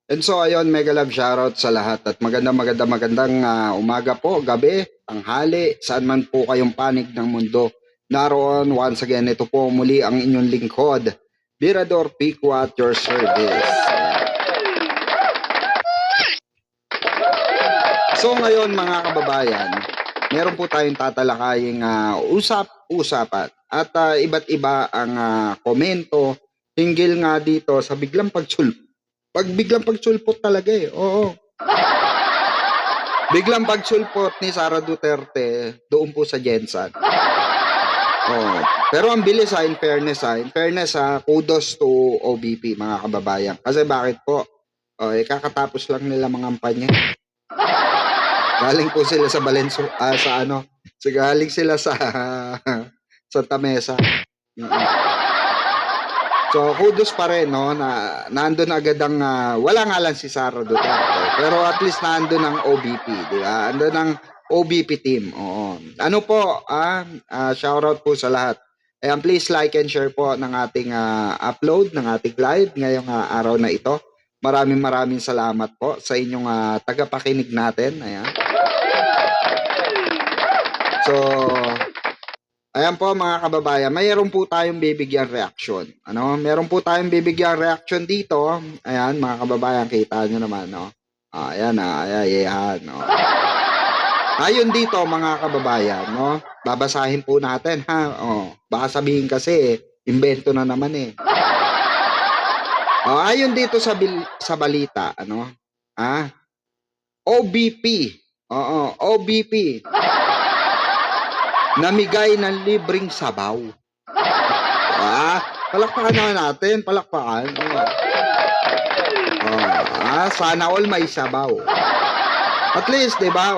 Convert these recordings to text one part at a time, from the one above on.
And so ayun, mega love shoutout sa lahat at magandang umaga po, gabi, tanghali, saan man po kayong panig ng mundo. Naroon once again, ito po muli ang inyong lingkod, Birador Pico at your service. So ngayon mga kababayan, meron po tayong tatalakaying usap-usapan at iba't iba ang komento hinggil nga dito sa biglang pagsulpot talaga eh. Oo. Biglang pagsulpot ni Sara Duterte doon po sa Jensan. Oh. Pero ang bilis in fairness kudos to OBP mga kababayan. Kasi bakit po? Kakatapos lang nila mga kampanya. Galing po sila sa galing sila sa Santa Mesa. So kudos pa rin no na nandoon agad ang wala nga lang si Sara Duterte pero at least nandoon ang OBP, di ba? Nandoon ang OBP team. Oo. Ano po, shout out po sa lahat. Ayan, please like and share po ng ating upload ng ating live ngayong araw na ito. Maraming salamat po sa inyong tagapakinig natin. Ayan. So, ayan po mga kababayan, mayroon po tayong bibigyan reaction. Meron po tayong bibigyan reaction dito. Ayan mga kababayan, kita nyo naman, no? Ayan no? Ayon dito mga kababayan, no? Babasahin po natin, ha? Baka sabihin kasi, invento na naman eh. Ayon dito sa balita, OBP. OBP. Namigay ng libreng sabaw. Palakpakan naman natin, palakpakan. Sana all may sabaw. At least, 'di ba?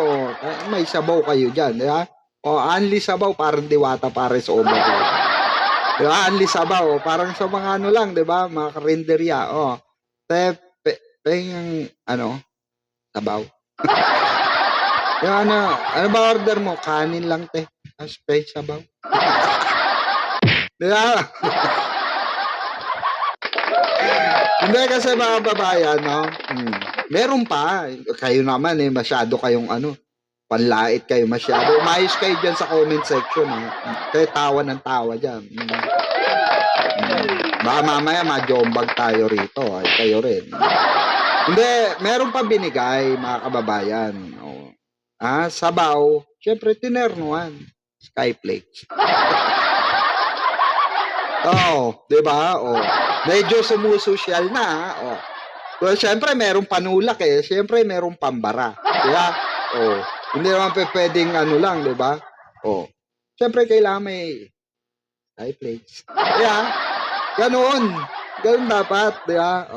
May sabaw kayo diyan, 'di ba? Only sabaw parang Diwata Pares Overload. 'Di ba? Only sabaw, parang sa mga lang, 'di ba? Mga karinderya. Sabaw. Yung ano ba order mo? Kanin lang, te. Space sabaw. Diba? Hindi kasi mga babayan, no? Meron pa. Kayo naman masyado kayong panlait kayo masyado. Umayos kayo dyan sa comment section. Kaya tawa ng tawa dyan. Baka mamaya majombag tayo rito. Ay, kayo rin. Hindi, meron pa binigay mga kababayan. Sabaw. Siyempre, tinernuan. Skyflakes. Di ba? Medyo sumusosyal na. Well, siyempre, merong panulak eh. Siyempre, merong pambara. Di ba? Hindi naman pwedeng lang, di ba? Siyempre, kailangan may Skyflakes. Yeah. Ganoon dapat, di ba?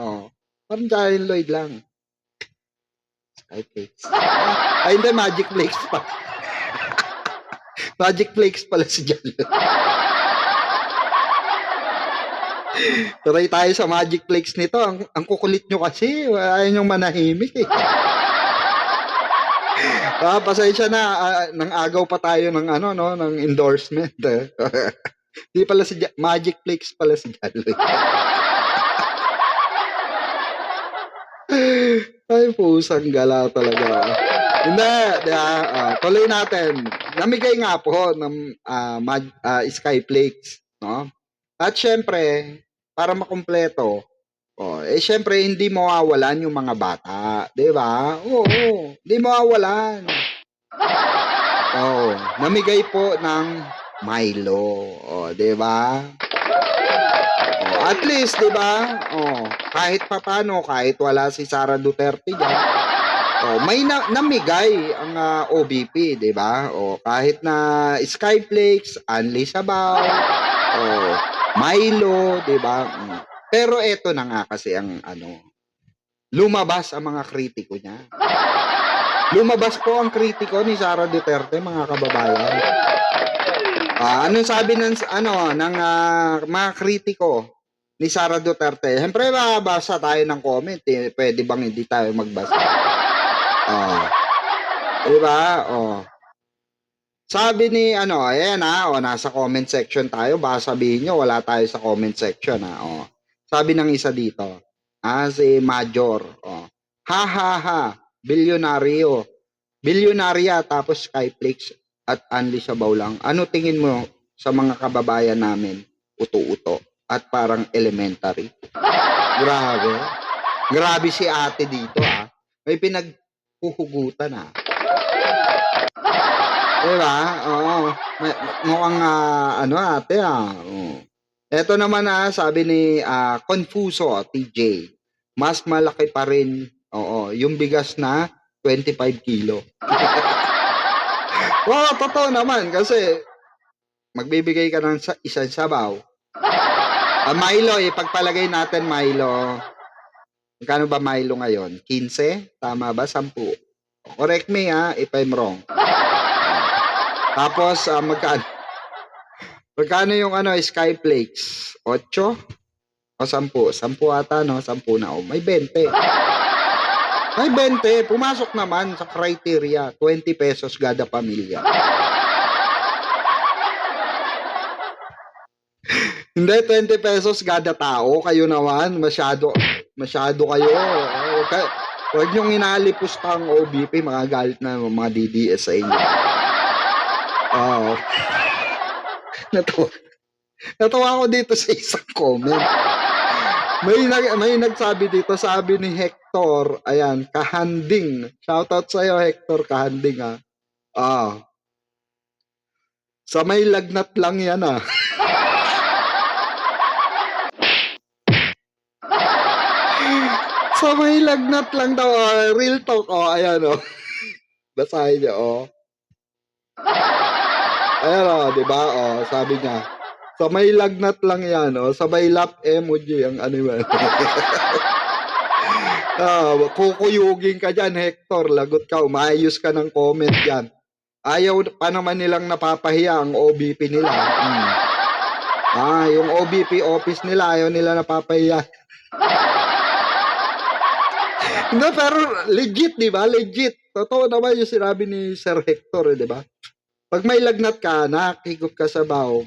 Parang Jalen Lloyd lang. Skyflakes. Ay, hindi, Magic Flakes pa. Magic Flakes pala si Jalen. Turay tayo sa Magic Flakes nito. Ang kukulit nyo kasi. Ayaw nyong manahimik eh. Pasensya na. Nang agaw pa tayo ng ng endorsement. Di pala si Magic Flakes pala si Jalen. Ay, pusang gala talaga. Hindi, tuloy natin. Namigay nga po ng Skyflakes, no? At syempre, para makumpleto, syempre hindi mawawalan yung mga bata, 'di ba? Oo, hindi mawawalan. Namigay po ng Milo, 'di ba? At least, 'di ba? Kahit papaano, kahit wala si Sara Duterte diyan, may namigay ang OBP, 'di ba? Kahit na Skyflakes, Anli Sabaw, Milo, 'di ba? Pero eto na nga kasi ang lumabas ang mga kritiko niya. Lumabas po ang kritiko ni Sara Duterte, mga kababayan. Anong sabi ng mga kritiko ni Sara Duterte? Siyempre, babasa tayo ng comment. Pwede bang hindi tayo magbasa? Diba? Sabi ni ayan nasa comment section tayo. Baka sabihin nyo, wala tayo sa comment section. Sabi ng isa dito, si Major. Ha, ha, ha. Bilyonaryo. Bilyonarya tapos Skyflakes at Anli Sabaw lang. Ano tingin mo sa mga kababayan namin? Uto-uto at parang elementary. Grabe. Grabe si ate dito ah. May pinaghuhugutan ah. Diba? Oo. Mukhang ano ate ah. Oo. Ito naman sabi ni Confuso, TJ. Mas malaki pa rin, yung bigas na 25 kilo. Oo, totoo naman kasi magbibigay ka ng isang sabaw. Milo, ipagpalagay natin Milo. Magkano ba Milo ngayon? 15? Tama ba? 10? Correct me if I'm wrong. Tapos, magkano? Magkano yung Skyflakes? 8? O 10? 10 ata, no? 10 na. May 20. May 20. Pumasok naman sa criteria. 20 pesos gada pamilya. Hindi, 20 pesos gada tao. Kayo naman, masyado kayo. Huwag niyong inalipusta ang OBP, magagalit na mga DDS sa inyo. Oo. Natawa ako dito sa isang comment. May nagsabi dito, sabi ni Hector, ayan, Kahanding. Shoutout sa'yo, Hector, Kahanding sa may lagnat lang yan sa may lagnat lang daw, real talk, ayan basahin niyo, ayan diba, sabi niya, sa may lagnat lang yan, sabay lap emoji ang animal. Kukuyugin ka dyan, Hector, lagot ka, umayos ka ng comment dyan. Ayaw pa naman nilang napapahiya ang OBP nila. Yung OBP office nila, ayaw nila napapahiya. Hindi, pero legit, di ba? Legit. Totoo naman yung sinabi ni Sir Hector, di ba? Pag may lagnat ka, nakikigup ka sa baw.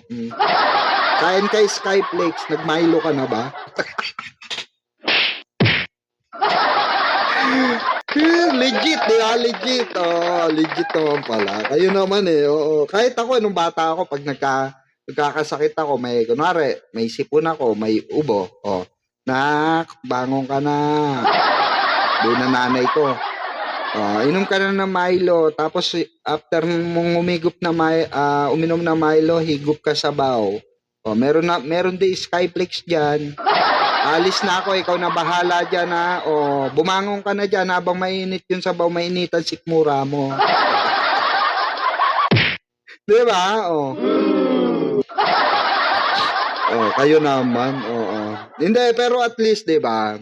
Kain kay Skyflakes, nag-Milo ka na ba? Legit, di ba? Legit. Legit naman pala. Kayo naman Kahit ako, nung bata ako, pag nagkakasakit ako, kunwari, may sipon ako, may ubo. Nak, bangon ka na. Doon na nanay ko. Inom ka na ng Milo. Tapos, after mong uminom na Milo, higup ka sa baw. Meron din Skyflakes dyan. Alis na ako, ikaw na bahala dyan bumangon ka na dyan habang mainit yung sabaw, mainitan sikmura mo. Diba? Kayo naman. Hindi, pero at least, diba?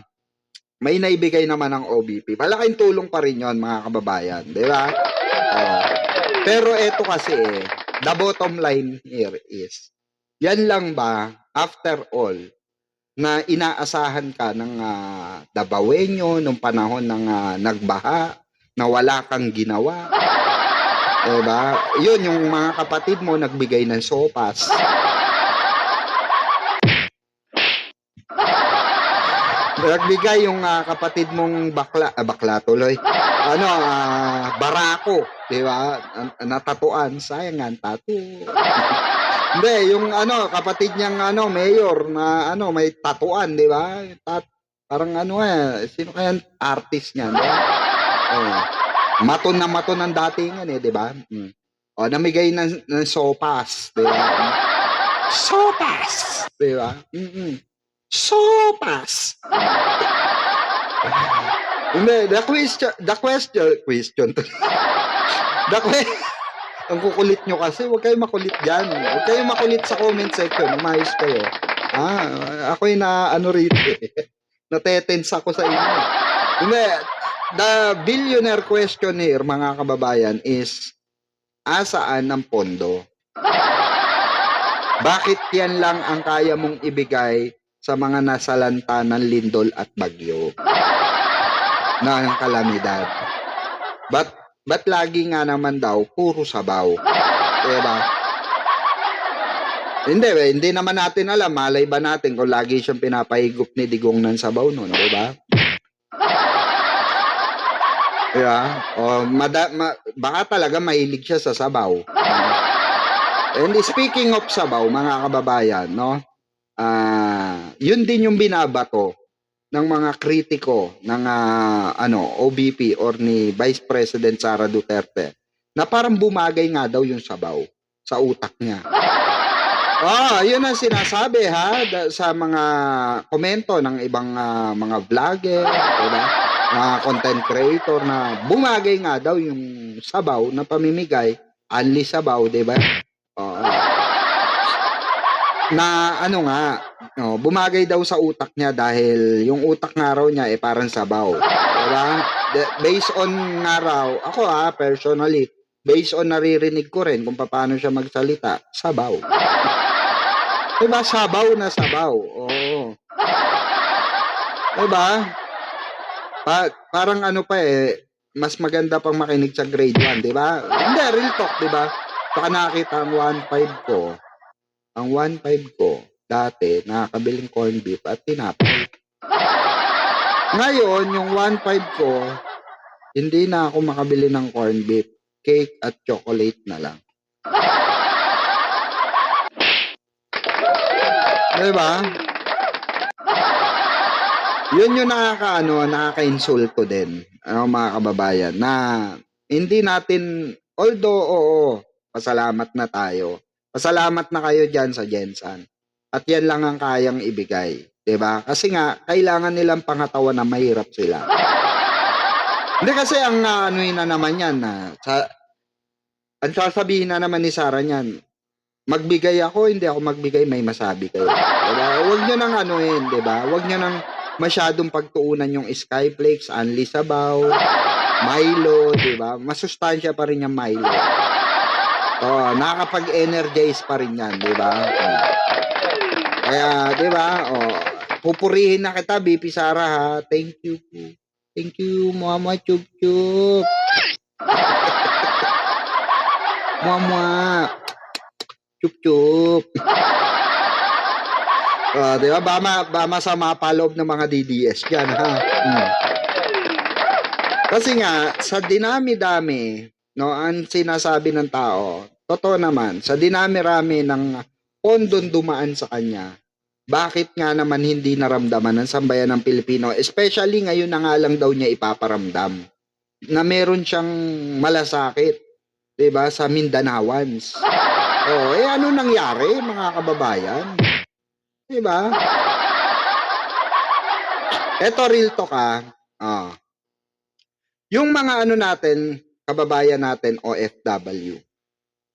May naibigay naman ng OBP. Malaking tulong pa rin yon mga kababayan. Diba? Pero eto kasi the bottom line here is, yan lang ba, after all, na inaasahan ka ng Dabawenyo nung panahon ng nagbaha, na wala kang ginawa? Diba? Yun, yung mga kapatid mo nagbigay ng sopas. Nagbigay yung kapatid mong bakla tuloy. Barako, di ba? Natatuan, sayang ang tattoo. Hindi, yung kapatid niyang mayor na may tatuan, di ba? Parang sino kaya artist niyan, di ba? Maton ang datingan di ba? Namigay ng sopas, di ba? Sopas, di ba? Sopas. Hindi, the question. Ang kukulit nyo kasi, huwag kayo makulit dyan. Huwag kayo makulit sa comment section. Umayos kayo. Ako'y rito natetense ako sa inyo. Hindi, the billionaire question here, mga kababayan, is, asaan ang pondo? Bakit yan lang ang kaya mong ibigay sa mga nasalanta ng lindol at bagyo ng kalamidad? Ba't lagi nga naman daw puro sabaw? Diba? Hindi naman natin alam. Malay ba natin kung lagi siyang pinapahigop ni Digong ng sabaw noon, diba? 'Di ba? Baka talaga mahilig siya sa sabaw. And speaking of sabaw, mga kababayan, no? 'Yun din yung binabato ng mga kritiko ng OBP or ni Vice President Sara Duterte na parang bumagay nga daw yung sabaw sa utak niya. Yun ang sinasabi sa mga komento ng ibang mga vlogger, 'di ba? Mga content creator na bumagay nga daw yung sabaw na pamimigay, only sabaw, 'di ba? Oo. Na ano nga, bumagay daw sa utak niya dahil yung utak nga raw niya parang sabaw, 'di ba? Based on nga raw, ako personally, based on naririnig ko rin kung paano siya magsalita, sabaw. 'Di ba, sabaw na sabaw, oo. 'Di ba? Parang ano pa mas maganda pang makinig sa grade 1, 'di ba? Hindi, real talk, 'di ba? Saka nakita ang 1.5 ko, dati nakakabiling corned beef at tinapay. Ngayon, yung 1.5 ko, hindi na ako makabili ng corned beef, cake at chocolate na lang. 'Di ba? Yun yung nakaka-insulto din, mga kababayan, na hindi natin, although, oo, pasalamat na tayo. Pasalamat na kayo diyan sa Gensan. At yan lang ang kayang ibigay, 'di ba? Kasi nga kailangan nilang pangatawan na mahirap sila. Hindi kasi ang anuhin na naman yan ang sasabihin na naman ni Sara niyan, magbigay ako, hindi ako magbigay, may masabi kayo. Diba? Huwag nyo nang anuhin, diba? Huwag nyo nang masyadong pagtuunan yung Skyflakes, Anli Sabaw, Milo, diba? Masustansya pa rin yung Milo. Nakakapag-energize pa rin yan, diba? Kaya, diba? Pupurihin na kita, BP Sara, ha? Thank you. Thank you, Mama Chup Chup. Mama. Chup-chup. Di ba? Ba masama pa loob ng mga DDS dyan, ha? Kasi nga, sa dinami-dami, no, ang sinasabi ng tao, totoo naman, sa dinami-rami ng pondong dumaan sa kanya, bakit nga naman hindi naramdaman ng sambayan ng Pilipino, especially ngayon na nga lang daw niya ipaparamdam, na meron siyang malasakit, di ba, sa Mindanawans. Ano nangyari, mga kababayan? Di ba? Eto, real talk, yung mga natin, kababayan natin, OFW,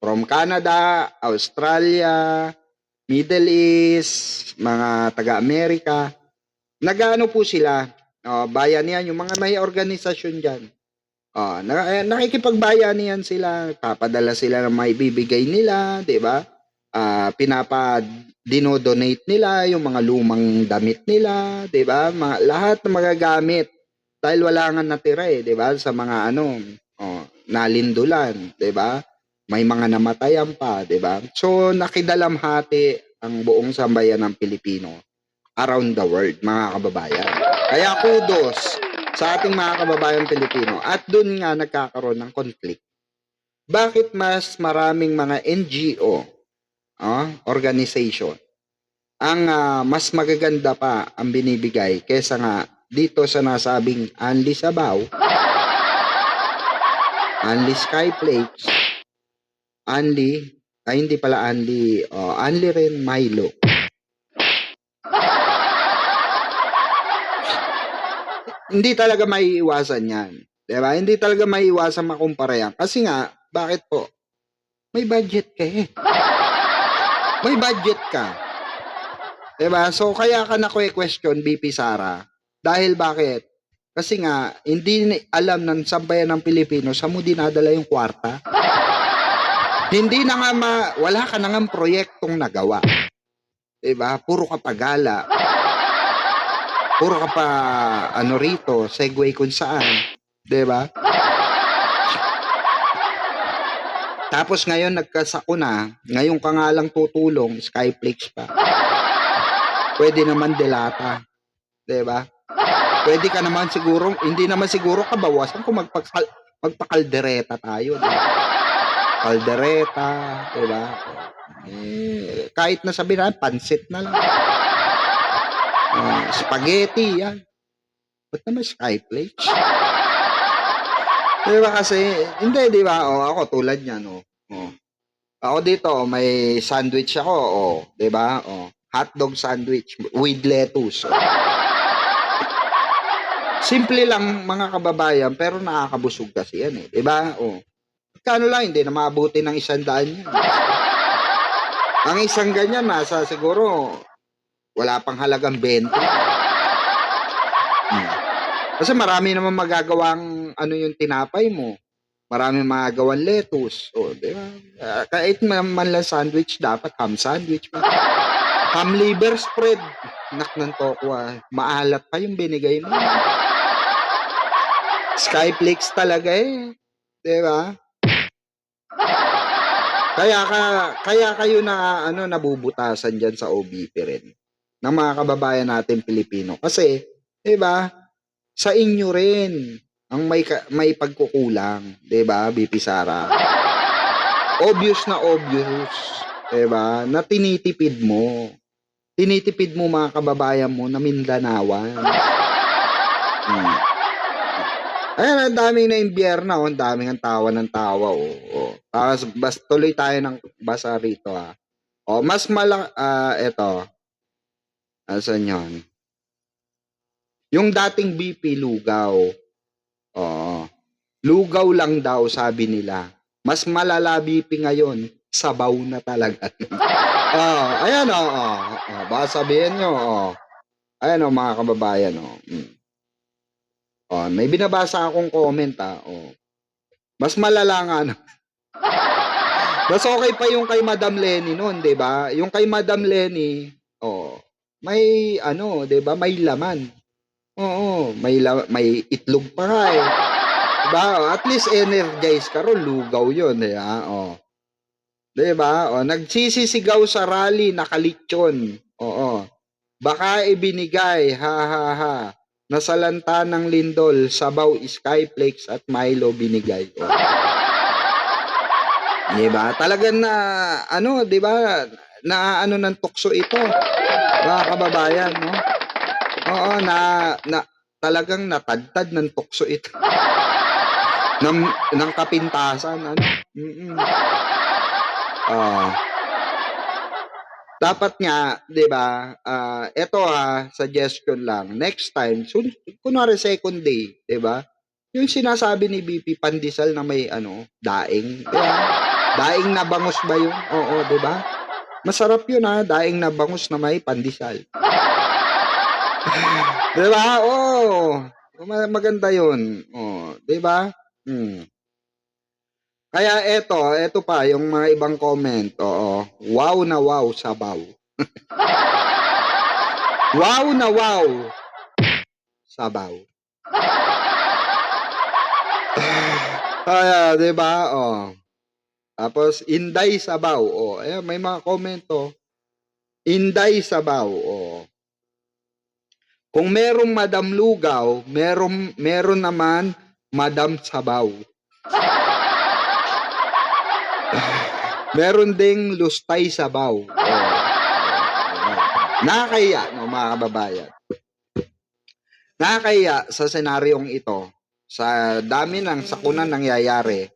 from Canada, Australia, Middle East, mga taga-Amerika, nag-ano po sila, bayanihan, yung mga may organisasyon dyan. Nakikipagbayanihan sila, papadala sila ng may bibigay nila, di ba? Dinodonate nila yung mga lumang damit nila, di ba? Lahat ng magagamit dahil wala nga natira di ba? Sa mga nalindulan, di ba? May mga namatayan pa, di ba? So nakidalamhati ang buong sambayan ng Pilipino around the world, mga kababayan. Kaya kudos sa ating mga kababayan Pilipino. At dun nga nagkakaroon ng conflict. Bakit mas maraming mga NGO, organization, ang mas magaganda pa ang binibigay kesa nga dito sa nasabing Anli Sabaw, Anli Skyflakes, hindi pala Anli, Anli rin Milo. Hindi talaga maiiwasan yan. Diba? Hindi talaga maiiwasan makumpara yan. Kasi nga, bakit po? May budget ka May budget ka. Diba? So, kaya ka na-question, BP Sara. Dahil bakit? Kasi nga, hindi alam ng sambayan ng Pilipino sa mo dinadala yung kwarta. Hindi na nga wala ka na nga proyektong nagawa. Diba? Puro ka pagala. Puro ka pa, rito, segue kung saan. Diba? Tapos ngayon, nagkasako na. Ngayon ka nga lang tutulong, Skyflakes pa. Pwede naman delata. Diba? Pwede ka naman siguro, hindi naman siguro kabawasan kung magpakaldereta tayo, di ba? Kaldereta, di ba? Kahit na sabihin natin, pansit na lang. Spaghetti, yan. Ba't naman skyflakes? Di ba kasi, hindi, di ba? Ako tulad niyan, Ako dito, may sandwich ako, di ba? Hotdog sandwich with lettuce. Simple lang mga kababayan, pero nakakabusog kasi yan di ba? Kano lang, hindi na maabuti ng 100 yan. Ang isang ganyan, nasa siguro, wala pang halagang 20. Kasi marami naman magagawang yung tinapay mo. Marami magagawang lettuce. Di ba? Kahit man lang sandwich, dapat ham sandwich. Ham liver spread. Nak ng tokwa. Maalat pa yung binigay mo. Skyflakes talaga di ba? Kaya kayo na nabubutasan diyan sa OBP rin ng mga kababayan natin Pilipino. Kasi, di ba? Sa inyo rin ang may pagkukulang, 'di ba, BP Sara? Obvious na obvious, 'di ba? Na tinitipid mo. Tinitipid mo mga kababayan mo na Mindanawan. Ayan, ang daming na imbierna, ang daming ang tawa ng tawa, Tapos tuloy tayo ng basa rito, mas eto. Asan 'yon? Yung dating BP Lugaw. Lugaw lang daw sabi nila. Mas malala BP ngayon, sabaw na talaga. Ayan baka sabihin nyo, ayan mga kababayan, may binabasa akong comment, mas malala nga na. Mas okay pa yung kay Madam Lenny noon, 'di ba? Yung kay Madam Lenny, may 'di ba, may laman. May itlog pa nga diba? At least energize ka ron, lugaw yun, diba? Nagsisisigaw sa rally, nakalitsyon. Baka ibinigay, ha. Nasalanta ng lindol, sabaw, skyflakes at Milo binigay. Diba? Talagang na, diba? Na ng tukso ito. Mga kababayan, no? Talagang natadtad ng tukso ito. ng kapintasan, Dapat nga, 'di ba? Ito suggestion lang. Next time, kunwari second day, 'di ba? Yung sinasabi ni BP pandesal na may daing, 'di ba? Daing na bangus ba 'yun? Oo, 'di ba? Masarap 'yun daing na bangus na may pandesal. Diba? Maganda yun. Diba? Kaya eto pa, yung mga ibang comment. Wow na wow, sabaw. Wow na wow, sabaw. Kaya, diba? Tapos, inday sabaw. Ayan, may mga comment, Inday sabaw, Kung merong Madam Lugaw, meron naman Madam Sabaw. Meron ding Lustay Sabaw. Nakakaya, mga kababayan. Nakakaya sa senaryong ito, sa dami ng sakunan nangyayari.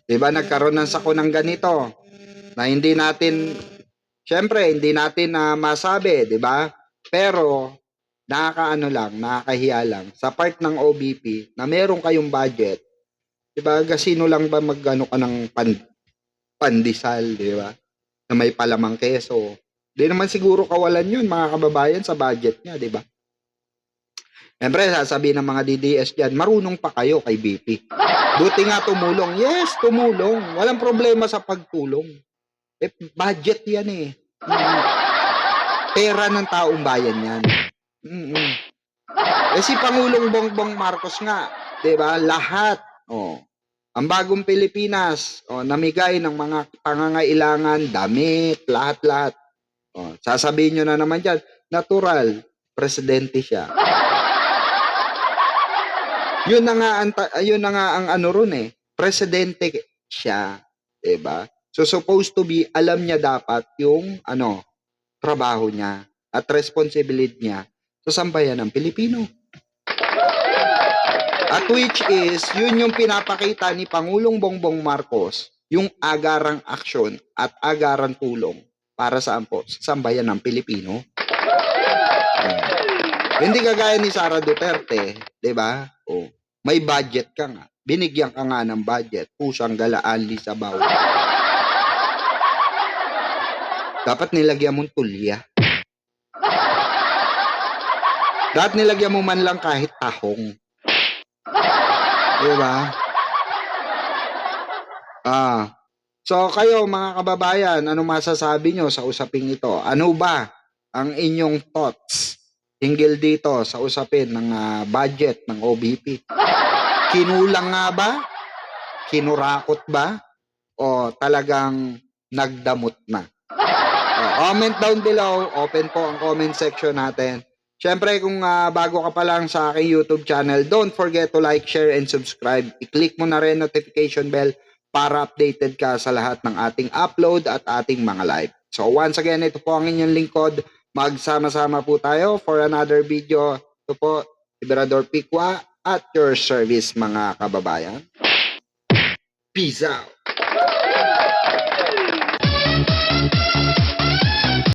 'Di ba nagkaroon ng sakunan ganito na hindi natin masabi, 'di ba? Pero nakakahiya lang sa part ng OBP na meron kayong budget. 'Di ba? Sino lang ba ka ng pandesal, 'di ba? Na may palamang keso. Di naman siguro kawalan 'yun, mga kababayan, sa budget niya, 'di ba? Siyempre, sasabihin ng mga DDS diyan, marunong pa kayo kay BP. Buti nga tumulong. Yes, tumulong. Walang problema sa pagtulong. Budget 'yan Pera ng taong bayan 'yan. Si Pangulong Bongbong Marcos nga, 'di ba? Lahat, ang bagong Pilipinas, namigay ng mga pangangailangan, damit, lahat-lahat. Sasabihin nyo na naman diyan, natural, presidente siya. Yun na nga yun na nga ang ano ron eh. Presidente siya, 'di ba? So supposed to be alam niya dapat yung ano, trabaho niya at responsibility niya sa sambayan ng Pilipino. At which is, yun yung pinapakita ni Pangulong Bongbong Marcos, yung agarang aksyon at agarang tulong para saan po? Sa sambayan ng Pilipino. Hindi kagaya ni Sara Duterte, 'di ba? Oh, may budget ka nga. Binigyan ka nga ng budget, pusang galaan li sa bawat. Dapat nilagyan mong tulya. Dapat nilagyan mo man lang kahit tahong. 'Di ba? So kayo mga kababayan, ano masasabi nyo sa usaping ito? Ano ba ang inyong thoughts hinggil dito sa usapin ng budget ng OBP? Kinulang nga ba? Kinurakot ba? O talagang nagdamot na? Comment down below. Open po ang comment section natin. Siyempre, kung bago ka pa lang sa aking YouTube channel, don't forget to like, share, and subscribe. I-click mo na rin notification bell para updated ka sa lahat ng ating upload at ating mga live. So once again, ito po ang inyong lingkod. Magsama-sama po tayo for another video. Ito po, Liberador Pikwa at your service mga kababayan. Peace out!